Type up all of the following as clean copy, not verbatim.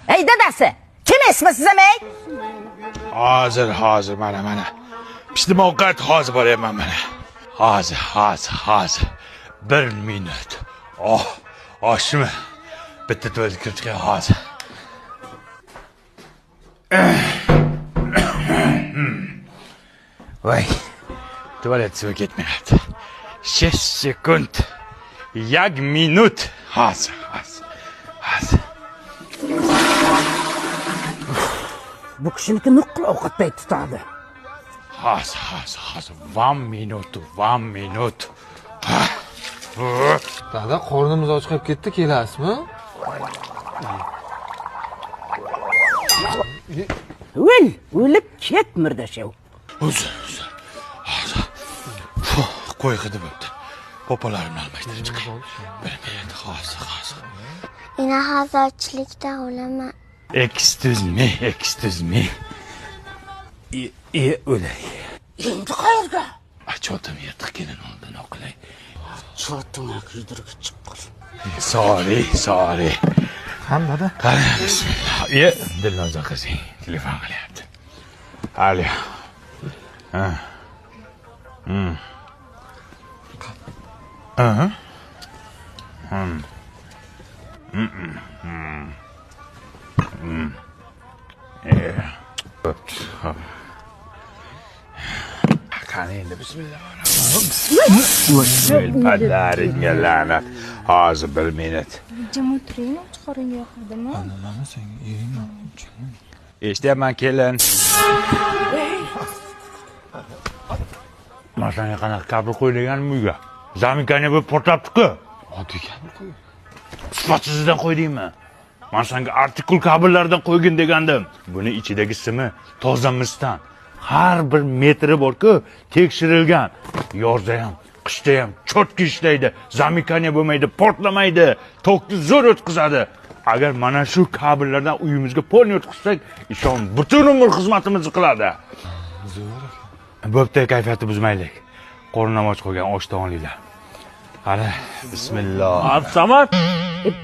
Ey dadasi, kim ismisiz ey? Hozir mana. Pishdim ovqat hozir boryapman mana. Hozir. 1 minut. Oshmi? Bitta tuvalet kirib chiqay hozir. Voy. Tuvalet suvi ketmayapti. 6 sekund. 1 minut. Hozir. Bu kishiniki nuqul ovqat payti tutadi. Hozir. 1 minut. Dada, qornimiz ochqab ketdi, kelasizmi? O'lib ket murdashav. Uzun. Qo'y hidi bo'pti. Popolarimni almashtirib chiqay. Bilmaydi, hozir. Ina hozirchilikda o'laman. Excuse me. O'lay. Endi qayerga? Cho'tim yirtiq kelin oldin o'qilay. Cho'timga kiydirib chiqqan. Sorry. Ham dada. Qani, bismillah. Dilnoza qizing telefon qilyapti. Alo. Qani endi bismillah. Padaringga la'nat. Hozir 1 minut. Jim o'tiring, qorin yoqadimi? Nima senga eringmi? Eshityapman kelin. Masanga qanaqa kabel qo'yganmi uyga? Zamikani bu portlabdi-ku. Oddiy kabel qo'y. Sifatsizdan qo'ydingmi? Men senga artikul kabellardan qo'ygin degandim. Buni ichidagi simi toza misdan. Har bir metri bor-ku, tekshirilgan. Yozda ham, qishda ham cho'tki ishlaydi. Zamikani bo'lmaydi, portlamaydi, tokni zo'r o'tkazadi. Agar mana shu kabellardan uyimizga polni o'tkazsak, ishon butun umr xizmatimizni qiladi. Zo'r. Bo'pti, kayfiyatni buzmaylik. Qornim och qo'ygan oshdan olinglar. Qani, bismillah. Absamat.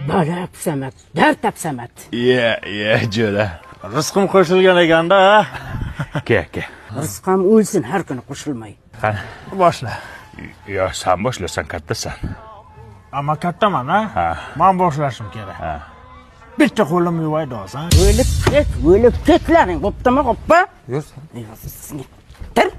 Bala absamat, dard absamat. Jo'ra. Rizqim qo'shilgan ekanda. Ke. Rizqam o'lsin har kuni qo'shilmay. Qani, Boshla. yo sen boshlasan, kattasan. Ammo kattaman, ha? Men boshlashim kerak. Bitta qo'lim yuvaydi hozir. O'lib ketlaring, bo'ptimi, qoppa? Yur. Tir.